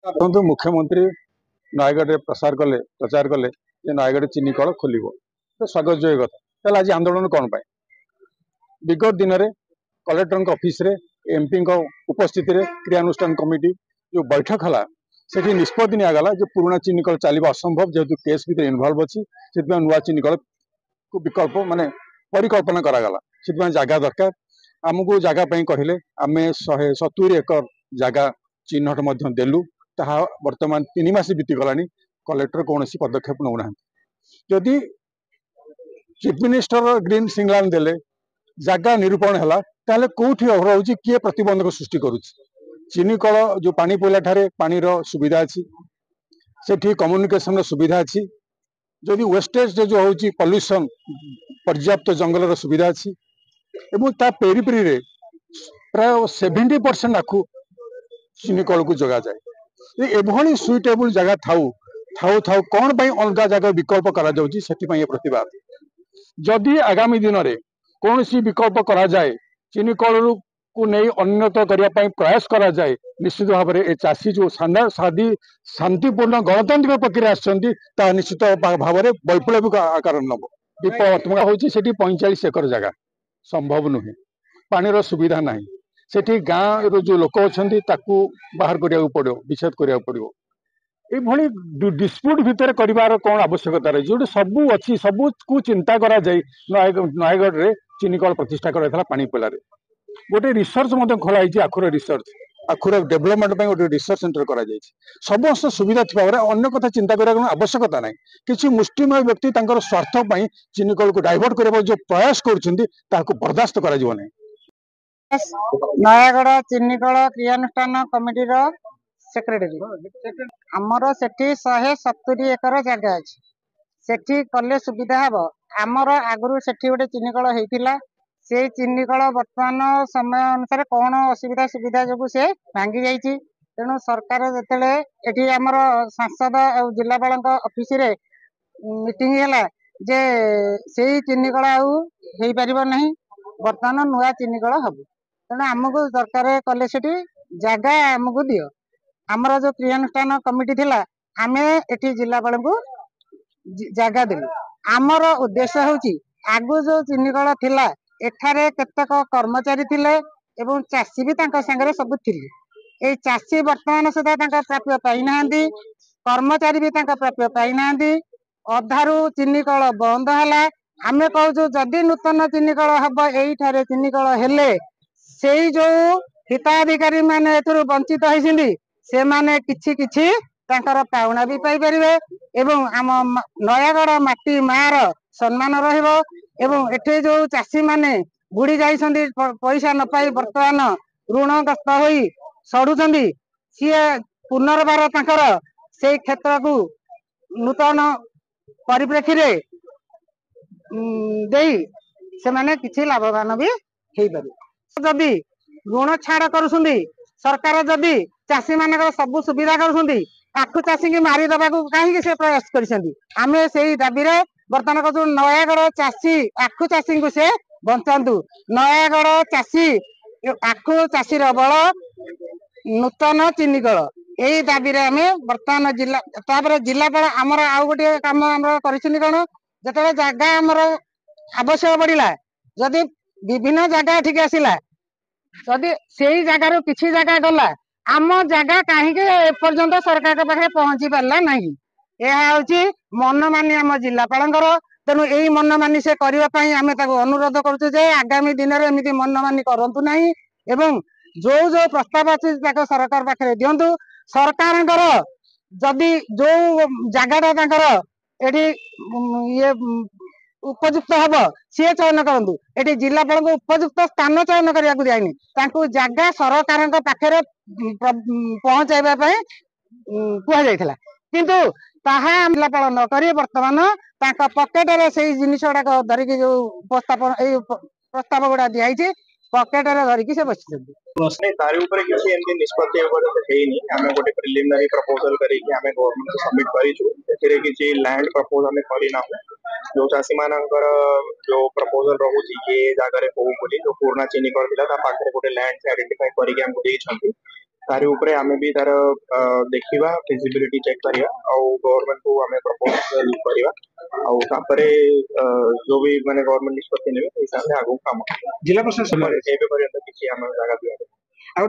ଦେଖନ୍ତୁ ମୁଖ୍ୟମନ୍ତ୍ରୀ ନୟାଗଡ଼ରେ ପ୍ରଚାର କଲେ ଯେ ନୟାଗଡ଼ ଚିନି କଳ ଖୋଲିବ ତ ସ୍ୱାଗତ ଯୋଗ୍ୟ କଥା। ତାହେଲେ ଆଜି ଆନ୍ଦୋଳନ କ'ଣ ପାଇଁ? ବିଗତ ଦିନରେ କଲେକ୍ଟରଙ୍କ ଅଫିସରେ ଏମ୍ପିଙ୍କ ଉପସ୍ଥିତିରେ କ୍ରିୟାନୁଷ୍ଠାନ କମିଟି ଯେଉଁ ବୈଠକ ହେଲା ସେଠି ନିଷ୍ପତ୍ତି ନିଆଗଲା ଯେ ପୁରୁଣା ଚିନି କଳ ଚାଲିବା ଅସମ୍ଭବ, ଯେହେତୁ କେସ୍ ଭିତରେ ଇନଭଲ୍ଭ ଅଛି। ସେଥିପାଇଁ ନୂଆ ଚିନି କଳକୁ ବିକଳ୍ପ ମାନେ ପରିକଳ୍ପନା କରାଗଲା। ସେଥିପାଇଁ ଜାଗା ଦରକାର। ଆମକୁ ଜାଗା ପାଇଁ କହିଲେ ଆମେ 170 ଏକର ଜାଗା ଚିହ୍ନଟ ମଧ୍ୟ ଦେଲୁ। ତାହା ବର୍ତ୍ତମାନ 3 ମାସ ବିତିଗଲାଣି, କଲେକ୍ଟର କୌଣସି ପଦକ୍ଷେପ ନେଉନାହାନ୍ତି। ଯଦି ଚିଫ ମିନିଷ୍ଟର ଗ୍ରୀନ ସିଗ୍ନାଲ ଦେଲେ, ଜାଗା ନିରୂପଣ ହେଲା, ତାହେଲେ କୋଉଠି ରହୁଛି, କିଏ ପ୍ରତିବନ୍ଧକ ସୃଷ୍ଟି କରୁଛି? ଚିନି କଳ ଯେଉଁ ପାଣି ପଇଲା ଠାରେ ପାଣିର ସୁବିଧା ଅଛି, ସେଠି କମ୍ୟୁନିକେସନର ସୁବିଧା ଅଛି। ଯଦି ୱେଷ୍ଟେଜ ଯେଉଁ ହେଉଛି ପଲ୍ୟୁସନ, ପର୍ଯ୍ୟାପ୍ତ ଜଙ୍ଗଲର ସୁବିଧା ଅଛି ଏବଂ ତା ପେରିପେରିରେ ପ୍ରାୟ 70% ଆଖୁ ଚିନି କଳକୁ ଯୋଗାଯାଏ। ଏଭଳି ସୁଇଟେବୁଲ ଜାଗା ଥାଉ କ'ଣ ପାଇଁ ଅଲଗା ଜାଗା ବିକଳ୍ପ କରାଯାଉଛି? ସେଥିପାଇଁ ଏ ପ୍ରତିବାଦ। ଯଦି ଆଗାମୀ ଦିନରେ କୌଣସି ବିକଳ୍ପ କରାଯାଏ, ଚିନି କଳକୁ ନେଇ ଉନ୍ନତ କରିବା ପାଇଁ ପ୍ରୟାସ କରାଯାଏ, ନିଶ୍ଚିତ ଭାବରେ ଏ ଚାଷୀ ଯେଉଁ ଶାନ୍ତିପୂର୍ଣ୍ଣ ଗଣତାନ୍ତ୍ରିକ ପ୍ରକ୍ରିୟା ଆସିଛନ୍ତି ତାହା ନିଶ୍ଚିତ ଭାବରେ ବୈପ୍ଳବିକ ଆକାର ନେବ। ବିପ୍ଳବ ହଉଛି ସେଠି 45 ଏକର ଜାଗା, ସମ୍ଭବ ନୁହେଁ। ପାଣିର ସୁବିଧା ନାହିଁ। ସେଠି ଗାଁର ଯେଉଁ ଲୋକ ଅଛନ୍ତି ତାକୁ ବାହାର କରିବାକୁ ପଡ଼ିବ, ବିଚ୍ଛେଦ କରିବାକୁ ପଡ଼ିବ। ଏଇଭଳି ଡିସ୍ପ୍ୟୁଟ ଭିତରେ କରିବାର କ'ଣ ଆବଶ୍ୟକତା ରହିଛି? ଯୋଉଠି ସବୁ ଅଛି, ସବୁକୁ ଚିନ୍ତା କରାଯାଇ ନୟାଗଡ଼ରେ ଚିନି କଳ ପ୍ରତିଷ୍ଠା କରାଯାଇଥିଲା ପାଣିପୋଲାରେ। ଗୋଟେ ରିସର୍ଚ୍ଚ ମଧ୍ୟ ଖୋଲା ହେଇଛି, ଆଖୁର ଡେଭଲପମେଣ୍ଟ ପାଇଁ ଗୋଟେ ରିସର୍ଚ୍ଚ ସେଣ୍ଟର କରାଯାଇଛି। ସମସ୍ତ ସୁବିଧା ଥିବା ବେଳେ ଅନ୍ୟ କଥା ଚିନ୍ତା କରିବା কোনো ଆବଶ୍ୟକତା ନାହିଁ। କିଛି ମୁଷ୍ଟିମୟ ବ୍ୟକ୍ତି ତାଙ୍କର ସ୍ୱାର୍ଥ ପାଇଁ ଚିନି କଳକୁ ଡାଇଭର୍ଟ କରିବାକୁ ଯେଉଁ ପ୍ରୟାସ କରୁଛନ୍ତି ତାହାକୁ ବରଦାସ୍ତ କରାଯିବ ନାହିଁ। ନୟାଗଡ଼ ଚିନିକଳ କ୍ରିୟାନୁଷ୍ଠାନ କମିଟିର ସେକ୍ରେଟାରୀ। ଆମର ସେଠି 170 ଏକର ଜାଗା ଅଛି। ସେଠି କଲେ ସୁବିଧା ହବ। ଆମର ଆଗରୁ ସେଠି ଗୋଟେ ଚିନିକଳ ହେଇଥିଲା। ସେଇ ଚିନିକଳ ବର୍ତ୍ତମାନ ସମୟ ଅନୁସାରେ କ'ଣ ଅସୁବିଧା ସୁବିଧା ଯୋଗୁଁ ସେ ଭାଙ୍ଗି ଯାଇଛି। ତେଣୁ ସରକାର ଯେତେବେଳେ ଏଠି ଆମର ସାଂସଦ ଆଉ ଜିଲ୍ଲାପାଳଙ୍କ ଅଫିସରେ ମିଟିଂ ହେଲା ଯେ ସେଇ ଚିନିକଳ ଆଉ ହେଇପାରିବ ନାହିଁ, ବର୍ତ୍ତମାନ ନୂଆ ଚିନିକଳ ହବ। ତେଣୁ ଆମକୁ ଦରକାର କଲେ ସେଠି ଜାଗା ଆମକୁ ଦିଅ। ଆମର ଯୋଉ କ୍ରିୟାନୁଷ୍ଠାନ କମିଟି ଥିଲା, ଆମେ ଏଠି ଜିଲ୍ଲାପାଳଙ୍କୁ ଜାଗା ଦେଲୁ। ଆମର ଉଦ୍ଦେଶ୍ୟ ହେଉଛି, ଆଗରୁ ଯୋଉ ଚିନିକଳ ଥିଲା ଏଠାରେ କେତେକ କର୍ମଚାରୀ ଥିଲେ ଏବଂ ଚାଷୀ ବି ତାଙ୍କ ସାଙ୍ଗରେ ସବୁ ଥିଲେ। ଏଇ ଚାଷୀ ବର୍ତ୍ତମାନ ସୁଦ୍ଧା ତାଙ୍କ ପ୍ରାପ୍ୟ ପାଇନାହାନ୍ତି, କର୍ମଚାରୀ ବି ତାଙ୍କ ପ୍ରାପ୍ୟ ପାଇନାହାନ୍ତି। ଅଧାରୁ ଚିନିକଳ ବନ୍ଦ ହେଲା। ଆମେ କହୁଛୁ ଯଦି ନୂତନ ଚିନିକଳ ହବ, ଏଇଠାରେ ଚିନିକଳ ହେଲେ ସେଇ ଯୋଉ ହିତାଧିକାରୀ ମାନେ ଏଥିରୁ ବଞ୍ଚିତ ହେଇଛନ୍ତି ସେମାନେ କିଛି କିଛି ତାଙ୍କର ପାଉଣା ବି ପାଇପାରିବେ ଏବଂ ଆମ ନୟାଗଡ଼ ମାଟି ମାର ସମ୍ମାନ ରହିବ। ଏବଂ ଏଠି ଯୋଉ ଚାଷୀ ମାନେ ବୁଡି ଯାଇଛନ୍ତି, ପଇସା ନ ପାଇ ବର୍ତ୍ତମାନ ଋଣଗ୍ରସ୍ତ ହୋଇ ସଢୁଛନ୍ତି, ସିଏ ପୁନର୍ବାର ତାଙ୍କର ସେଇ କ୍ଷେତ୍ରକୁ ନୂତନ ପରିପ୍ରେକ୍ଷୀରେ ଦେଇ ସେମାନେ କିଛି ଲାଭବାନ ବି ହେଇପାରିବେ। ଯଦି ଋଣ ଛାଡ କରୁଛନ୍ତି, ସରକାର ଯଦି ଚାଷୀ ମାନଙ୍କର ସବୁ ସୁବିଧା କରୁଛନ୍ତି, ଆଖୁ ଚାଷୀକି ମାରିଦବାକୁ କାହିଁକି ସେ ପ୍ରୟାସ କରିଛନ୍ତି? ଆମେ ସେଇ ଦାବିରେ ବର୍ତ୍ତମାନ କହୁଛୁ, ନୟାଗଡ଼ ଚାଷୀ ଆଖୁ ଚାଷୀଙ୍କୁ ସେ ବଞ୍ଚାନ୍ତୁ। ନୟାଗଡ଼ ଚାଷୀ ଆଖୁ ଚାଷୀର ବଳ, ନୂତନ ଚିନିକଳ, ଏଇ ଦାବିରେ ଆମେ ବର୍ତ୍ତମାନ ତାପରେ ଜିଲ୍ଲାପାଳ ଆମର ଆଉ ଗୋଟିଏ କାମ ଆମର କରିଛନ୍ତି କ'ଣ, ଯେତେବେଳେ ଜାଗା ଆମର ଆବଶ୍ୟକ ପଡିଲା, ଯଦି ବିଭିନ୍ନ ଜାଗା ଏଠିକି ଆସିଲା, ଯଦି ସେଇ ଜାଗାରୁ କିଛି ଜାଗା ଗଲା, ଆମ ଜାଗା କାହିଁକି ଏପର୍ଯ୍ୟନ୍ତ ସରକାରଙ୍କ ପାଖରେ ପହଞ୍ଚି ପାରିଲା ନାହିଁ? ଏହା ହଉଛି ମନମାନି ଆମ ଜିଲ୍ଲାପାଳଙ୍କର। ତେଣୁ ଏଇ ମନମାନି ସେ କରିବା ପାଇଁ ଆମେ ତାକୁ ଅନୁରୋଧ କରୁଛୁ ଯେ ଆଗାମୀ ଦିନରେ ଏମିତି ମନମାନି କରନ୍ତୁ ନାହିଁ ଏବଂ ଯୋଉ ଯୋଉ ପ୍ରସ୍ତାବ ଅଛି ତାକୁ ସରକାର ପାଖରେ ଦିଅନ୍ତୁ। ସରକାରଙ୍କର ଯଦି ଯୋଉ ଜାଗାଟା ତାଙ୍କର ଏଠି ଇଏ ଉପଯୁକ୍ତ ହବ ସିଏ ଚୟନ କରନ୍ତୁ। ଏଠି ଜିଲ୍ଲାପାଳଙ୍କୁ ଉପଯୁକ୍ତ ସ୍ଥାନ ଚୟନ କରିବାକୁ ଦିଆହେଇନି, ତାଙ୍କୁ ଜାଗା ସରକାରଙ୍କ ପାଖରେ ପହଞ୍ଚାଇବା ପାଇଁ କୁହାଯାଇଥିଲା, କିନ୍ତୁ ତାହା ଜିଲ୍ଲାପାଳ ନ କରି ବର୍ତ୍ତମାନ ତାଙ୍କ ପକେଟରେ ସେଇ ଜିନିଷ ଗୁଡାକ ଧରିକି ଯୋଉ ପ୍ରସ୍ତାବ ଗୁଡା ଦିଆହେଇଛି ପକେଟରେ ଧରିକି ସେ ବସିଛନ୍ତି। ତାରି ଉପରେ କିଛି ଏମିତି ନିଷ୍ପତ୍ତି ହେଇନି। ଆମେ ଗୋଟେ ପ୍ରିଲିମିନାରୀ ପ୍ରପୋଜାଲ କରିକି ଆମେ ଗଭର୍ଣ୍ଣମେଣ୍ଟ ସବମିଟ କରିଛୁ। ଏଥିରେ କିଛି ଲ୍ୟାଣ୍ଡ ପ୍ରପୋଜ ଆମେ କରିନାହୁଁ। ଯୋଉ ଚାଷୀ ମାନଙ୍କର ଯୋଉ ପ୍ରପୋଜାଲ ରହୁଛି ଏ ଜାଗାରେ ହଉ ବୋଲି, ଯୋଉ ପୁରୁଣା ଚିନିକଳ ଥିଲା ତା ପାଖରେ ଗୋଟେ ଲ୍ୟାଣ୍ଡ ଆଇଡେଣ୍ଟିଫାଇ କରିକି ଆମକୁ ଦେଇଛନ୍ତି। तारी ऊपर आमे भी तार देखिबा फिजिबिलिटी चेक करिया और गवर्नमेंट को आमे प्रपोजल करिया और तापरे जो भी माने गवर्नमेंट निष्पत्ति नेबे हिसाब से आगु काम जिला प्रशासन एबे पर्यंत किछि आमे जागा दिया